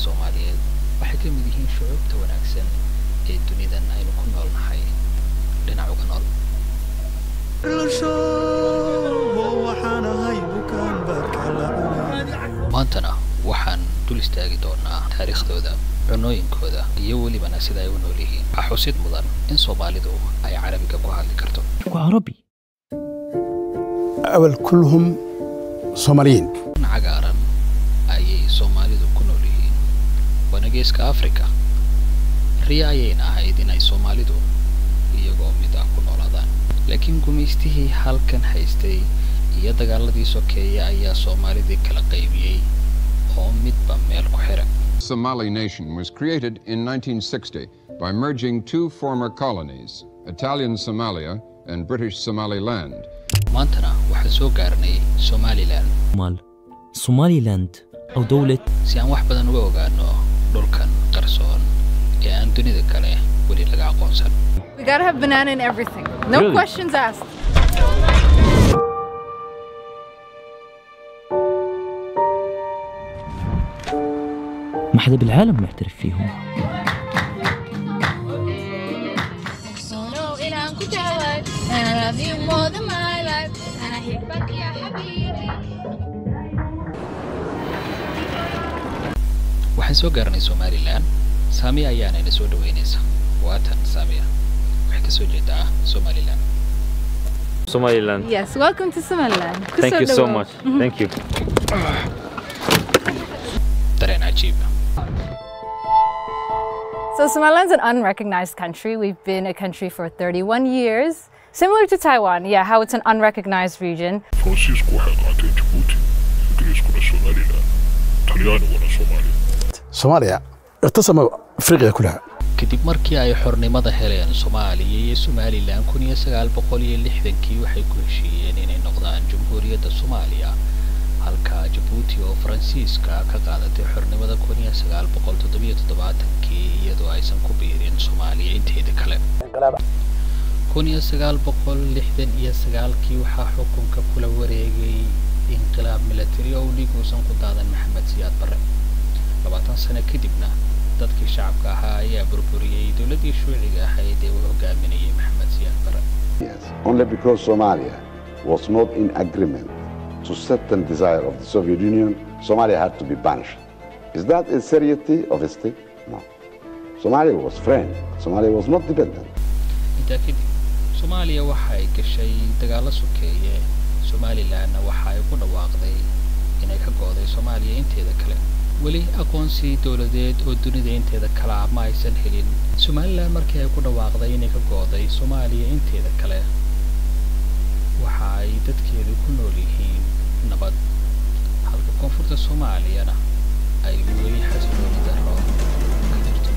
Soomaaliyeed waxay ka mid yihiin shucuubta wanaagsan ee dunidan aynu ku noolnahay dhinaca uga nool. maantana waxaan dul istaagi doonaa taariikhdooda, cunooyinkooda iyo welibana sida ay u nool yihiin. waxaa xusid mudan in Soomaalidu ay Carabiga ku hadli karto. عربي أول كلهم صوماليين. cagaaran ayay Soomaalidu ku nool yihiin. waana geeska Afrika. riya ayayna ahayd inay Soomaalidu iyagoo mid ah ku noolaadaan. laakiin gumaystihii halkan haystay iyo dagaaladii sokeeye ayaa Soomaalidii kala qaybiyay oo midba meel ku xiran. Somali nation was created in 1960 by merging two former colonies, Italian Somalia and British Somaliland. maantana waxaan soo gaarnay Somaliland. Somaliland أو دولة si aan wax badan uga ogaano dhulkan qarsoon ee aan dunida kale weli laga aqoonsan. We gotta have banana in everything. No Really? questions asked. ما حدا بالعالم معترف فيهم. waxaan soo gaarnay Somaliland. Saamiya ayaana ina soo dhaweynaysa. waatan Saamiya waxay ka soo jeedaa Somaliland. Somaliland. Yes, welcome to Somaliland. Thank you so much. Thank you. dareen cajiib. So Somaliland's an unrecognized country. We've been a country for 31 years. Similar to Taiwan, yeah, how it's an unrecognized region. فرانسيسكو waxay qaateen Djibouti, Ingiriiskuna Somaliland, Talyaaniguna Soomaaliya. صوماليا اقتسم أفريقيا كلها. kadib markii ay xornimada heleen Soomaaliya iyo Somaliland 1960kii waxay ku heshiiyeen inay noqdaan Jamhuuriyadda Soomaaliya, halka Djibouti oo Faransiiska ka qaadatay xornimada 1977kii iyadoo aysan ku biirin Soomaaliya inteeda kale. 1969kii waxaa xukunka kula wareegay inqilaab military oo dhiiguusan ku daadan Maxamed Siyaad Barre. 20 sano kadibna dadkii shacabka ahaa ayaa burburiyay dawladii shuuciga ahayd ee uu hogaaminayay Maxamed Siyaad Barre. Yes, only because Somalia was not in agreement to certain desire of the Soviet Union, Somalia had to be banished. Is that a seriety of a state? No. Somalia was friend. Somalia was not dependent. intaa kadib Soomaaliya waxay gashay dagaalo sokeeye. Somalilandna waxay ku dhawaaqday inay ka go'day Soomaaliya inteeda kale. weli aqoonsi dawladeed oo dunida inteeda kale ma aysan helin. Somaliland markii ay ku dhawaaqday inay ka go'day Soomaaliya inteeda kale waxa ay dadkeedu ku nool yihiin nabad, halka koonfurta Soomaaliyana ay weli xasilooni darro ka jirto.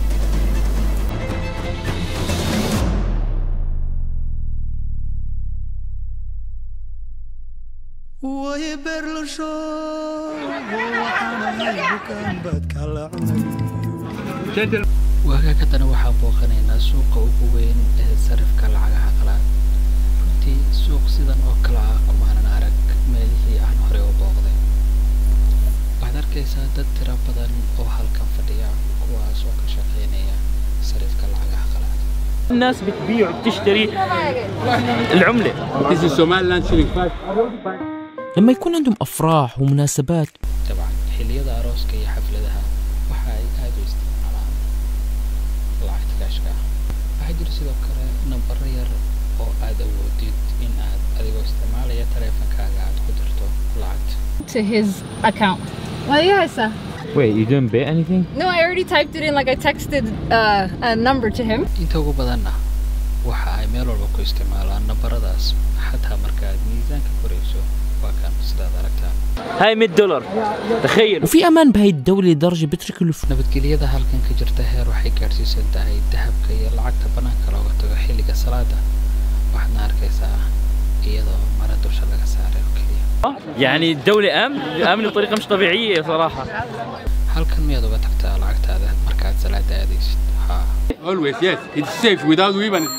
waagaagtana waxaan booqanaynaa suuqa ugu weyn ee sarifka lacagaha qalaad. runtii suuq sidan oo kale ah kumaanan arag meelihii aan hore u booqday. waxaad arkaysaa dad tiro badan oo halkan fadhiya kuwaas oo ka shaqeynaya sarifka lacagaha qalaad. الناس بتبيع وبتشتري العملة. This is Somaliland shilling 5. لما يكون عندهم أفراح ومناسبات طبعا xilliyada arooska iyo xafladaha waxa ay aad u isticmaalaan lacagta kaashka ah. waxaa jira sidoo kale nambaro yar oo aad awoodid in aad adigoo isticmaalaya taleefankaaga aad ku dirto lacagta. To his account. Well, yeah, sir. Wait, you didn't pay anything? No, I already typed it in, like I texted a number to him. inta ugu badanna waxa ay meel walba ku isticmaalaan nambaradaas xataa marka aad miisaanka korayso. waa kan sidaad aragtaan. هاي $100 تخيل. وفي أمان بهاي الدولة لدرجة بترك الفلوس. nabadgelyada halkan ka jirta heer waxay gaarsiisan tahay dahabka iyo lacagta banaanka looga tago xilliga salaada. waxaadna arkaysaa iyadoo mara dusha laga saaray oo keliya. يعني الدولة آمنة بطريقة مش طبيعية صراحة. halkan miyaad uga tagtaa lacagtaada markaad salaada aadaysid? haa. Always, yes. It's safe without weapons.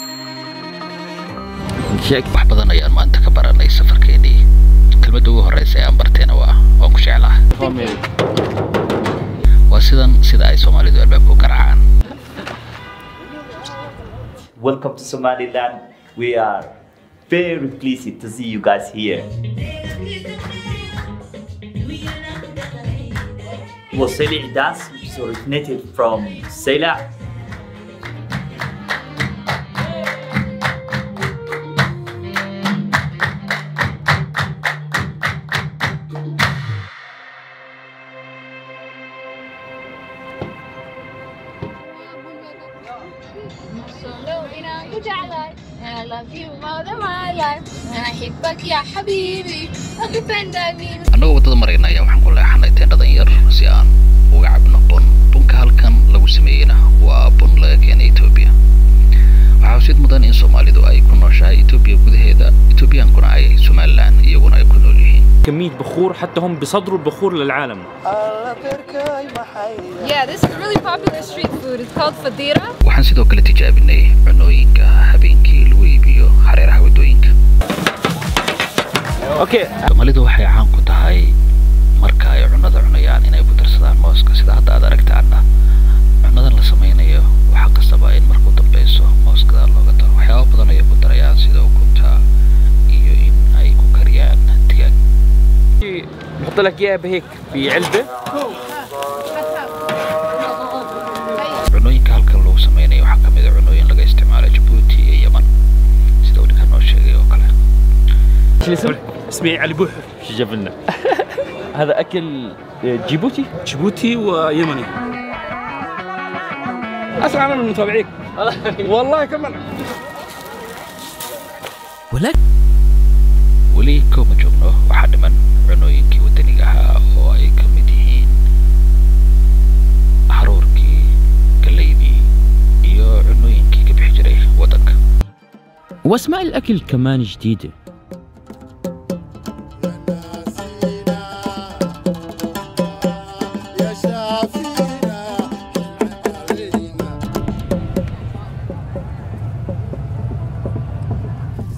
wax badan ayaan maanta ka baranay safarkeennii. kelmadda ugu horreysa ee aan bartayna waa waan ku jeclahay. waa sida ay Soomaalidu albaabku garaacaan. Welcome to Somaliland. We are very pleased to see you guys here. Was Sela dance, which is originated from Sela. I love you more than my life and I أحبك يا حبيبي أقفن دمين. Annagu wadada marayna ayaa waxaan ku leexanay teendhadan yar si aan uga cabno bun. Bunka halkan lagu sameeyayna waa bun laga keenay Ethiopia. Waxaa xusid mudan in Soomaalidu ay ku nooshahay Ethiopia gudaheeda, Ethiopiankuna ay Somaliland iyaguna ay ku nool yihiin. كمية بخور حتى هم بيصدروا البخور للعالم. Yeah, this is really popular street food. It's called fadira. Waxaan sidoo kale tijaabinay cunooyinka habeenkii lagu iibiyo hareeraha wadooyinka. Okay. Soomaalidu waxay caan ku tahay marka ay cunada cunayaan inay ku darsadaan mooska sida hadda aad aragtaana. Cunadan la sameynayo waxa qasaba in marka u dambayso mooska looga daro waxyaabo badan ay ku darayaan sida ukunta iyo in ay ku kariyaan digaag. نحط لك اياها بهيك بعلبة. cunooyinka halkan lagu sameynayo waxaa kamid ah cunooyin laga isticmaalo Djibouti iyo Yemen sida uu ninkan noo sheegay oo kale. اسمي علي بوح شو جاب لنا؟ هذا اكل جيبوتي؟ جيبوتي ويمني. اسرع من المتابعين. والله كمان. weli kuma joogno waxaa dhiman cunooyinkii wadaniga ahaa oo ay ka mid yihiin haruurkii galeydii iyo cunooyinkii ka bixi jiray wadanka. واسماء الأكل كمان جديدة.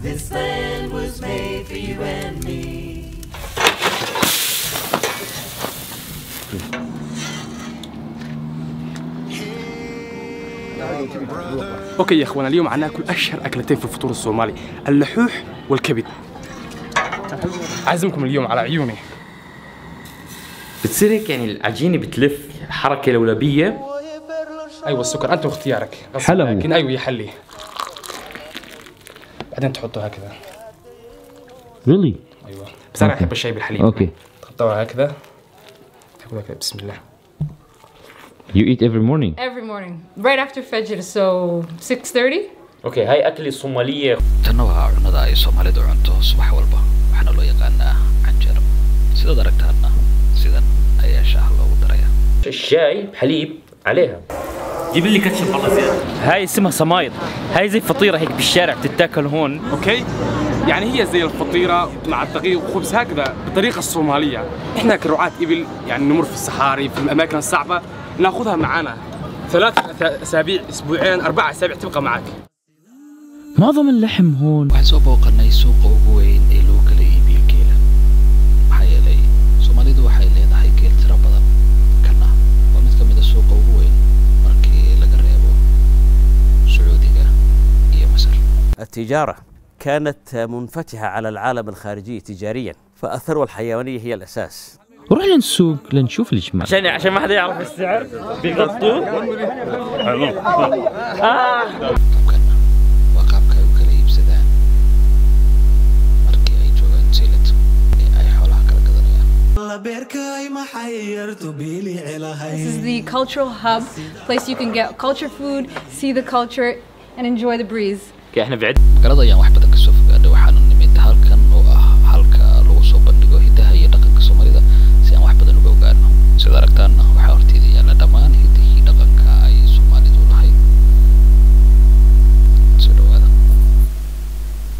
This land was made for you and me. اوكي يا اخوان، اليوم هناكل اشهر اكلتين في الفطور الصومالي، اللحوح والكبد. عازمكم اليوم على عيوني. بتصير هيك يعني العجينة بتلف حركة لولبية. ايوه السكر انت واختيارك. حلو. لكن ايوه يحلي. بعدين تحطه هكذا. Really? ايوه بس انا احب الشاي بالحليب. اوكي. تحطوها هكذا. تاخذها كذا بسم الله. You eat every morning? Every morning, right after Fajr, so 6:30. اوكي هاي أكلة صومالية. Tanna waa cunada ay Soomaalidu cunto subax walba waxaana loo yaqaanaa canjeero. Sidaad aragtaana sidan ayaa shaah loogu darayaa. الشاي بحليب عليها. جيب لي كاتشب والله زيادة. هاي اسمها صمايط. هاي زي فطيرة هيك بالشارع بتتاكل هون. اوكي؟ يعني هي زي الفطيرة مع الدقيق وخبز هكذا بالطريقة الصومالية. احنا كرعاة إبل يعني نمر في الصحاري في الأماكن الصعبة ناخذها معنا 3 أسابيع أسبوعين 4 أسابيع تبقى معك. معظم اللحم هون. waxaan soo booqanay suuqa ugu weyn ee lagu kala iibiyo geela. Maxaa yeelay Soomaalidu waxay leedahay geel tiro badan. Kana waa mid ka mid ah suuqa ugu weyn markii laga reebo Sacuudiga iyo Masar. التجارة كانت منفتحة على العالم الخارجي تجاريا، فالثروة الحيوانية هي الأساس. روح للسوق لنشوف الجمال. عشان ما حدا يعرف السعر بيغطوه. Dabkana waa qaabka ay u kala iibsadaan markii ay joogaan Zeeland ee ay xoolaha kala gadanayaan. This is the cultural hub, place you can get culture food, see the culture, and enjoy the breeze. احنا بعد magaalada ayaan wax badan ka soo fogaanay waxaana nimid halkan oo ah halka lagu soo bandhigo hidaha iyo dhaqanka Soomaalida si aan wax badan uga ogaano. Sida aragtaana waxaa horteeda yaalla dhammaan hidihii dhaqanka ay Soomaalidu lahayd. Soo dhawaada.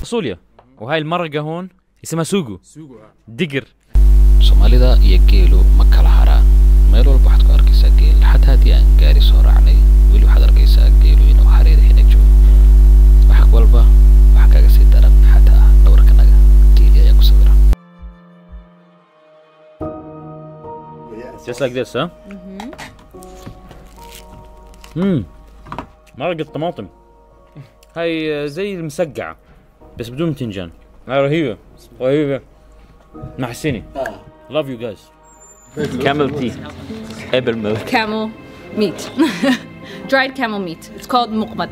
فاصوليا وهاي المرقة هون اسمها سوقو. دقر. Soomaalida iyo geelu ma kala haraan. Meel walba waxaad ku arkaysaa geel. Xataa haddii aan gaari soo raacnay weli waxaad arkaysaa geelu inuu hareeraheena joogo. wax walba waxa kaga sii daran xataa dhawarkanaga geeli ayaa ku sawiran. Just like this, huh? مرق الطماطم هاي زي المسقعة بس بدون باذنجان. هاي رهيبة رهيبة. نحسيني. Love you guys. Camel tea. Apple milk. Camel meat. Dried camel meat. It's called muqbad.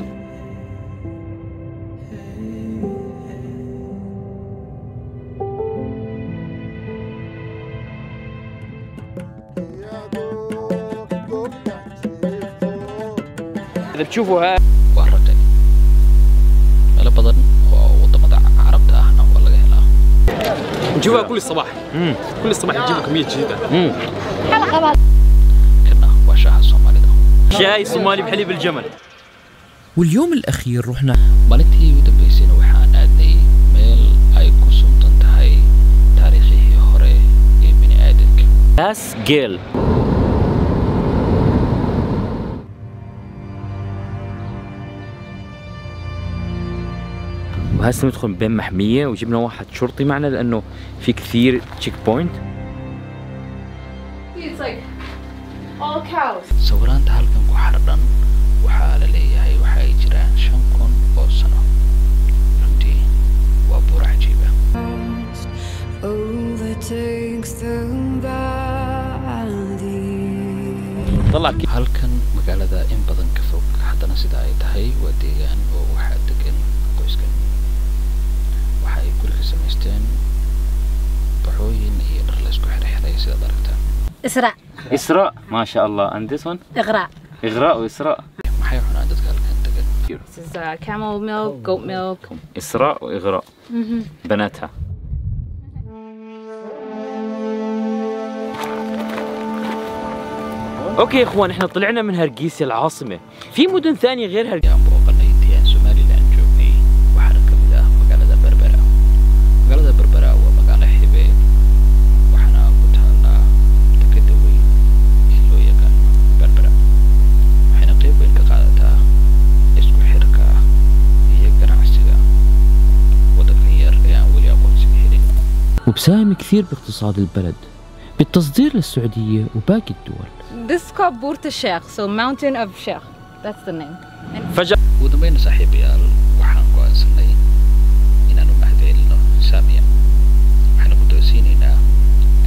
إذا تشوفوا وهرتني ملا بدن وضمد عربتها هنا والله هلا نجيبها كل الصباح. كل الصباح نجيبوا كمية جديدة. كنا وشاها الصومالي ده شاي صومالي بحليب الجمل. واليوم الأخير رحنا maalintii ugu dambeysayna waxaan aadnay meel ay ku suntan tahay taariikhihii hore ee bini aadamka. ناس جيل. وهسه ندخل بين محمية وجبنا واحد شرطي معنا لأنه في كثير تشيك بوينت. It's like all cows. sawiraanta halkan ku xardhan waxaa la leeyahay waxa ay jiraan 5,000 oo sano. runtii waa buur cajiib ah. halkan magaalada in badan ka fog haddana sida ay tahay waa deegaan oo waxaa degan qoyskan. waxa ay guriga samaysteen baxooyin iyo dhar la isku xirxiray sidaad aragtaan. إسراء. إسراء ما شاء الله. and this one إغراء. إغراء وإسراء. maxay cunaan dadka halkan degan. This is camel milk, goat milk. إسراء وإغراء. بناتها. اوكي يا اخوان احنا طلعنا من هرقيسة العاصمة. في مدن ثانية غير هرقيسة. booqanay intii aan Somaliland joognay waxaana ka mid ah magaalada Berbera. magaalada Berbera waa magaalo xibe waxaana ku taala dekedda weyn ee loo yaqaan Berbera. waxayna qayb weyn ka qaadataa isku xirka iyo ganacsiga waddankan yar ee aan weli aqoonsiga helin. وبساهم كثير باقتصاد البلد بالتصدير للسعودية وباقي الدول. This is called Burta Sheikh, so Mountain of Sheikh. That's the name. فجأة ugu dambayna saaxiibayaal waxaan go'aansanay inaan u mahadcelino Saamiya. waxaana ku doorsiinaynaa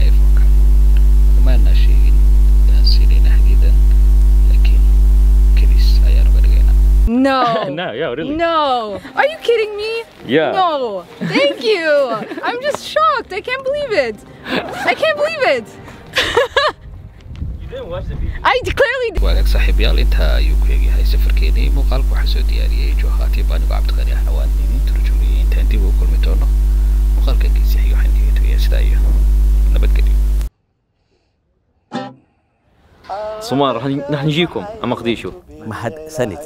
iPhone-ka. umaana sheegin inaan siinayna hadiyadan laakiin kedis ayaan uga dhigaynaa. No. No, yeah, really. No. Are you kidding me? Yeah. No. Thank you. I'm just shocked. I can't believe it. I can't believe it. You didn't watch the video. I clearly did. wadaag saaxiibayaal intaa ayuu ku egyahay safarkeenii. muuqaalka waxaa soo diyaariyey Joohaati Baanigo Cabdiqani ahna waan idin turjumiyey. intaan dib ugu kulmi doono muuqaalkan kiisa xiga waxaan kaga tagayaa sidaa iyo nabadgelyo. سمار رح نجيكم أما خديشو. mahad sanid